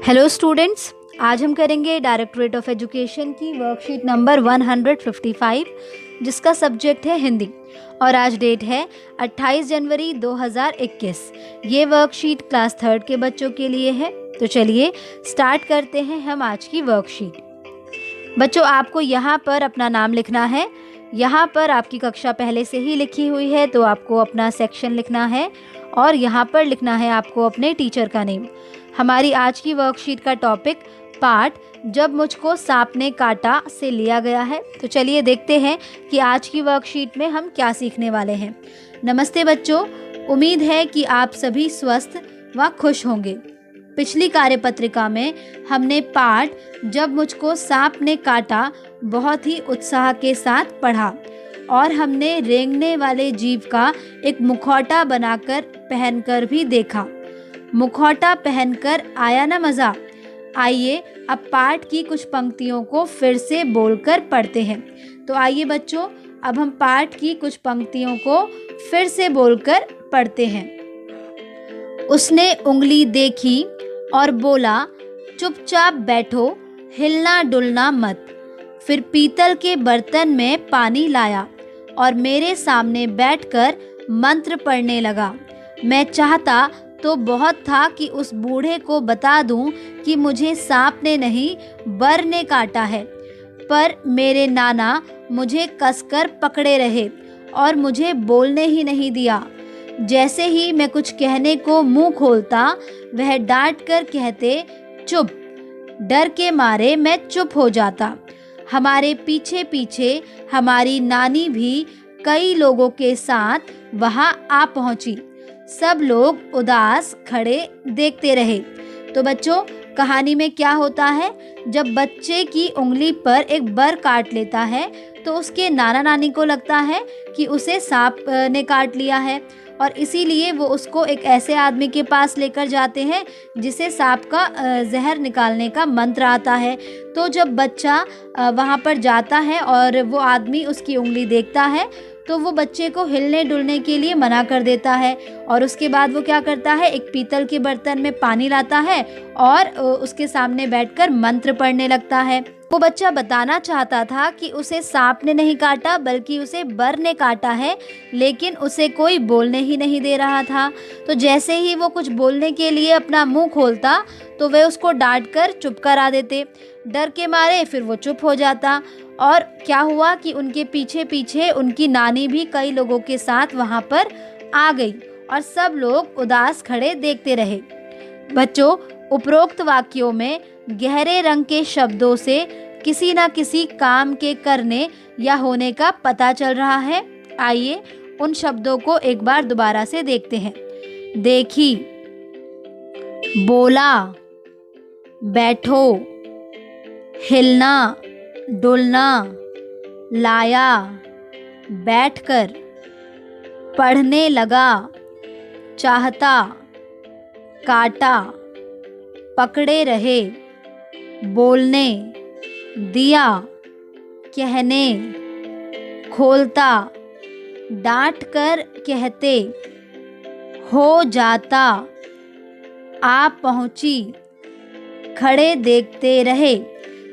Hello students, आज हम करेंगे डायरेक्टरेट ऑफ एजुकेशन की वर्कशीट नंबर 155 जिसका सब्जेक्ट है हिंदी और आज डेट है 28 जनवरी 2021। ये वर्कशीट क्लास 3 के बच्चों के लिए है। तो चलिए स्टार्ट करते हैं हम आज की वर्कशीट। बच्चों, आपको यहाँ पर अपना नाम लिखना है। यहाँ पर आपकी कक्षा पहले से ही लिखी हुई है तो आपको अपना सेक्शन लिखना है और यहाँ पर लिखना है आपको अपने टीचर का नेम। हमारी आज की वर्कशीट का टॉपिक पाठ जब मुझको सांप ने काटा से लिया गया है। तो चलिए देखते हैं कि आज की वर्कशीट में हम क्या सीखने वाले हैं। नमस्ते बच्चों, उम्मीद है कि आप सभी स्वस्थ व खुश होंगे। पिछली कार्यपत्रिका में हमने पाठ जब मुझको सांप ने काटा बहुत ही उत्साह के साथ पढ़ा और हमने रेंगने वाले जीव का एक मुखौटा बनाकर पहनकर भी देखा। मुखौटा पहनकर आया ना मज़ा। आइए अब पाठ की कुछ पंक्तियों को फिर से बोलकर पढ़ते हैं। तो आइए बच्चों, अब हम पाठ की कुछ पंक्तियों को फिर से बोलकर पढ़ते हैं। उसने उंगली देखी और बोला, चुपचाप बैठो, हिलना डुलना मत। फिर पीतल के बर्तन में पानी लाया और मेरे सामने बैठकर मंत्र पढ़ने लगा। मैं चाहता तो बहुत था कि उस बूढ़े को बता दूं कि मुझे सांप ने नहीं बर ने काटा है, पर मेरे नाना मुझे कसकर पकड़े रहे और मुझे बोलने ही नहीं दिया। जैसे ही मैं कुछ कहने को मुंह खोलता वह डांट कर कहते चुप। डर के मारे मैं चुप हो जाता। हमारे पीछे पीछे हमारी नानी भी कई लोगों के साथ वहां आ पहुंची। सब लोग उदास खड़े देखते रहे। तो बच्चों, कहानी में क्या होता है, जब बच्चे की उंगली पर एक बर काट लेता है तो उसके नाना नानी को लगता है कि उसे सांप ने काट लिया है और इसीलिए वो उसको एक ऐसे आदमी के पास लेकर जाते हैं जिसे सांप का जहर निकालने का मंत्र आता है। तो जब बच्चा वहाँ पर जाता है और वो आदमी उसकी उंगली देखता है तो वो बच्चे को हिलने डुलने के लिए मना कर देता है और उसके बाद वो क्या करता है, एक पीतल के बर्तन में पानी लाता है और उसके सामने बैठकर मंत्र पढ़ने लगता है। वो बच्चा बताना चाहता था कि उसे सांप ने नहीं काटा बल्कि उसे बर ने काटा है, लेकिन उसे कोई बोलने ही नहीं दे रहा था। तो जैसे ही वो कुछ बोलने के लिए अपना मुंह खोलता तो वे उसको डांट कर चुप करा देते। डर के मारे फिर वो चुप हो जाता और क्या हुआ कि उनके पीछे पीछे उनकी नानी भी कई लोगों के साथ वहाँ पर आ गई और सब लोग उदास खड़े देखते रहे। बच्चों, उपरोक्त वाक्यों में गहरे रंग के शब्दों से किसी न किसी काम के करने या होने का पता चल रहा है। आइए उन शब्दों को एक बार दोबारा से देखते हैं। देखी, बोला, बैठो, हिलना डुलना, लाया, बैठकर, पढ़ने लगा, चाहता, काटा, पकड़े रहे, बोलने, दिया, कहने, खोलता, डांट कर कहते, हो जाता, आ पहुंची, खड़े देखते रहे।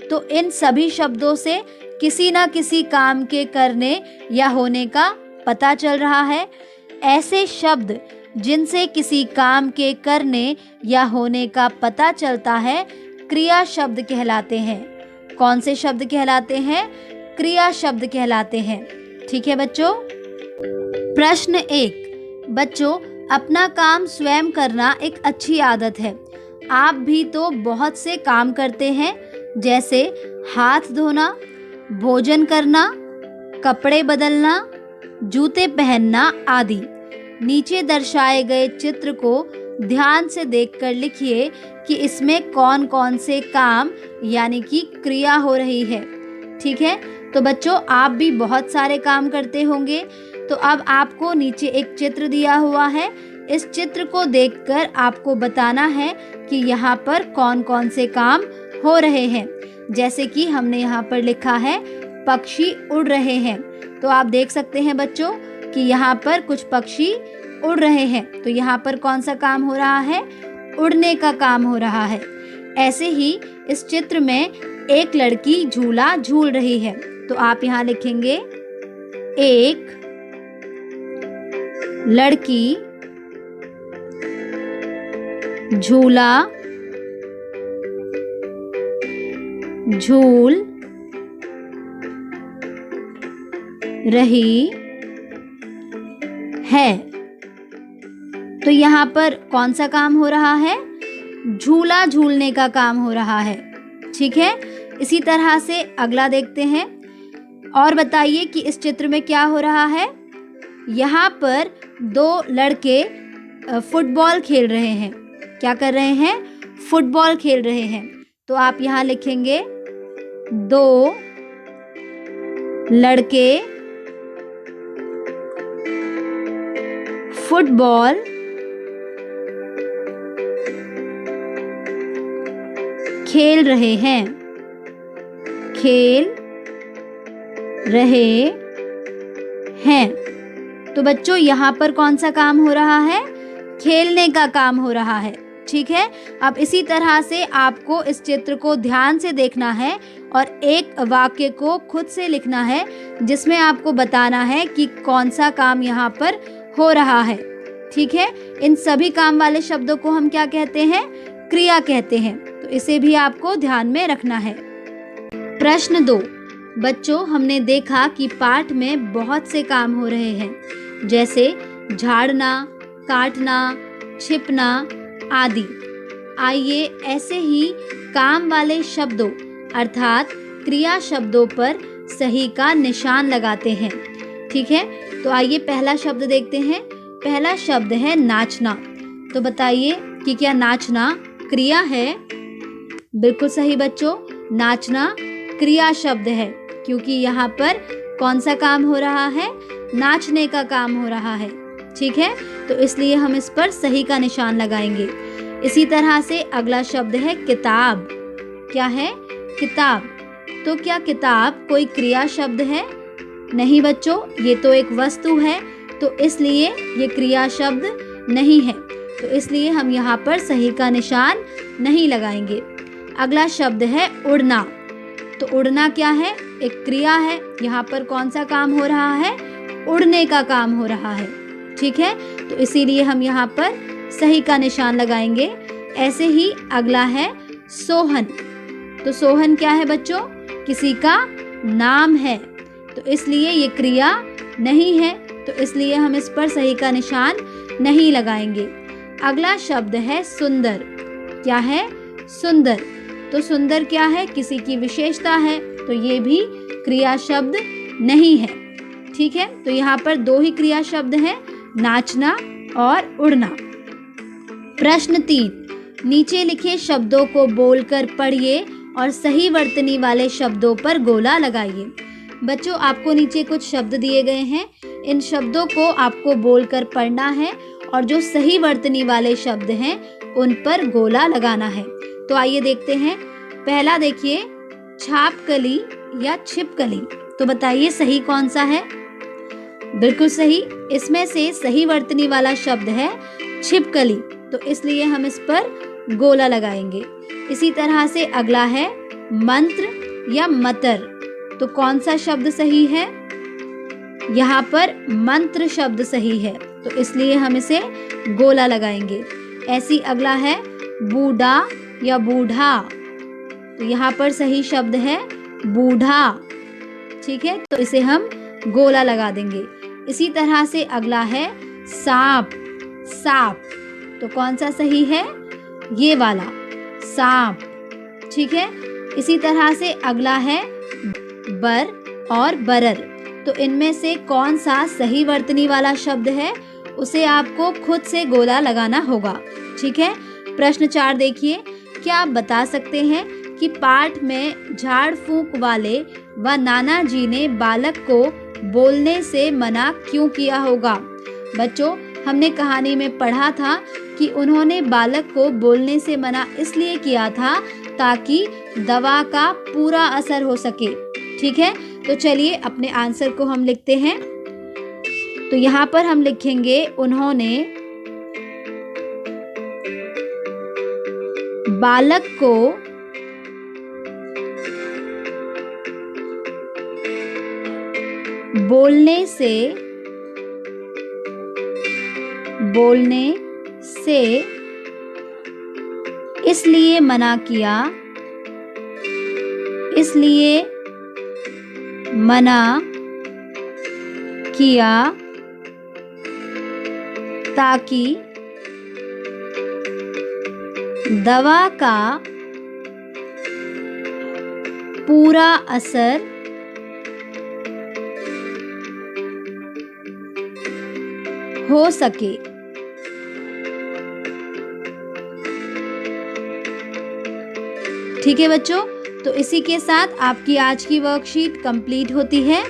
तो इन सभी शब्दों से किसी न किसी काम के करने या होने का पता चल रहा है। ऐसे शब्द जिनसे किसी काम के करने या होने का पता चलता है क्रिया शब्द कहलाते हैं। कौन से शब्द कहलाते हैं? क्रिया शब्द कहलाते हैं। ठीक है बच्चों। प्रश्न 1। बच्चों, अपना काम स्वयं करना एक अच्छी आदत है। आप भी तो बहुत से काम करते हैं, जैसे हाथ धोना, भोजन करना, कपड़े बदलना, जूते पहनना आदि। नीचे दर्शाए गए चित्र को ध्यान से देखकर लिखिए कि इसमें कौन कौन से काम यानी कि क्रिया हो रही है। ठीक है, तो बच्चों आप भी बहुत सारे काम करते होंगे। तो अब आपको नीचे एक चित्र दिया हुआ है। इस चित्र को देखकर आपको बताना है कि यहाँ पर कौन कौन से काम हो रहे हैं। जैसे कि हमने यहाँ पर लिखा है पक्षी उड़ रहे हैं। तो आप देख सकते हैं बच्चों कि यहाँ पर कुछ पक्षी उड़ रहे हैं। तो यहाँ पर कौन सा काम हो रहा है? उड़ने का काम हो रहा है। ऐसे ही इस चित्र में एक लड़की झूला झूल रही है, तो आप यहाँ लिखेंगे एक लड़की झूला झूल रही है। तो यहाँ पर कौन सा काम हो रहा है? झूला झूलने का काम हो रहा है। ठीक है, इसी तरह से अगला देखते हैं और बताइए कि इस चित्र में क्या हो रहा है। यहाँ पर दो लड़के फुटबॉल खेल रहे हैं। क्या कर रहे हैं? फुटबॉल खेल रहे हैं। तो आप यहाँ लिखेंगे दो लड़के फुटबॉल खेल रहे हैं। खेल रहे हैं। तो बच्चों यहाँ पर कौन सा काम हो रहा है? खेलने का काम हो रहा है। ठीक है, अब इसी तरह से आपको इस चित्र को ध्यान से देखना है और एक वाक्य को खुद से लिखना है जिसमें आपको बताना है कि कौन सा काम यहाँ पर हो रहा है। ठीक है, इन सभी काम वाले शब्दों को हम क्या कहते हैं? क्रिया कहते हैं। तो इसे भी आपको ध्यान में रखना है। प्रश्न 2। बच्चों, हमने देखा कि पाठ में बहुत से काम हो रहे हैं, जैसे झाड़ना, काटना, छिपना आदि। आइए ऐसे ही काम वाले शब्दों अर्थात क्रिया शब्दों पर सही का निशान लगाते हैं। ठीक है, तो आइए पहला शब्द देखते हैं। पहला शब्द है नाचना। तो बताइए कि क्या नाचना क्रिया है? बिल्कुल सही बच्चों, नाचना क्रिया शब्द है, क्योंकि यहाँ पर कौन सा काम हो रहा है? नाचने का काम हो रहा है। ठीक है, तो इसलिए हम इस पर सही का निशान लगाएंगे। इसी तरह से अगला शब्द है किताब। क्या है? किताब। तो क्या किताब कोई क्रिया शब्द है? नहीं बच्चों, ये तो एक वस्तु है, तो इसलिए ये क्रिया शब्द नहीं है। तो इसलिए हम यहाँ पर सही का निशान नहीं लगाएंगे। अगला शब्द है उड़ना। तो उड़ना क्या है? एक क्रिया है। यहाँ पर कौन सा काम हो रहा है? उड़ने का काम हो रहा है। ठीक है, तो इसीलिए हम यहाँ पर सही का निशान लगाएंगे। ऐसे ही अगला है सोहन। तो सोहन क्या है बच्चों? किसी का नाम है, तो इसलिए ये क्रिया नहीं है, तो इसलिए हम इस पर सही का निशान नहीं लगाएंगे। अगला शब्द है सुंदर। क्या है? सुंदर। तो सुंदर क्या है? किसी की विशेषता है, तो ये भी क्रिया शब्द नहीं है। ठीक है, तो यहाँ पर दो ही क्रिया शब्द हैं, नाचना और उड़ना। प्रश्न 3। नीचे लिखे शब्दों को बोलकर पढ़िए और सही वर्तनी वाले शब्दों पर गोला लगाइए। बच्चों, आपको नीचे कुछ शब्द दिए गए हैं। इन शब्दों को आपको बोलकर पढ़ना है और जो सही वर्तनी वाले शब्द हैं उन पर गोला लगाना है। तो आइए देखते हैं। पहला देखिए, छापकली या छिपकली। तो बताइए सही कौन सा है? बिल्कुल सही, इसमें से सही वर्तनी वाला शब्द है छिपकली, तो इसलिए हम इस पर गोला लगाएंगे। इसी तरह से अगला है मंत्र या मतर। तो कौन सा शब्द सही है? यहाँ पर मंत्र शब्द सही है, तो इसलिए हम इसे गोला लगाएंगे। ऐसी अगला है बूढ़ा या बूढ़ा। तो यहाँ पर सही शब्द है बूढ़ा। ठीक है, तो इसे हम गोला लगा देंगे। इसी तरह से अगला है सांप। सांप, तो कौन सा सही है? ये वाला सांप। ठीक है, इसी तरह से अगला है बर और बरर। तो इनमें से कौन सा सही वर्तनी वाला शब्द है, उसे आपको खुद से गोला लगाना होगा। ठीक है, प्रश्न 4 देखिए। क्या आप बता सकते हैं कि पाठ में झाड़ फूंक वाले व नाना जी ने बालक को बोलने से मना क्यों किया होगा? बच्चों, हमने कहानी में पढ़ा था कि उन्होंने बालक को बोलने से मना इसलिए किया था ताकि दवा का पूरा असर हो सके। ठीक है, तो चलिए अपने आंसर को हम लिखते हैं। तो यहाँ पर हम लिखेंगे उन्होंने बालक को बोलने से इसलिए मना किया ताकि दवा का पूरा असर हो सके। ठीक है बच्चों, तो इसी के साथ आपकी आज की वर्कशीट कंप्लीट होती है।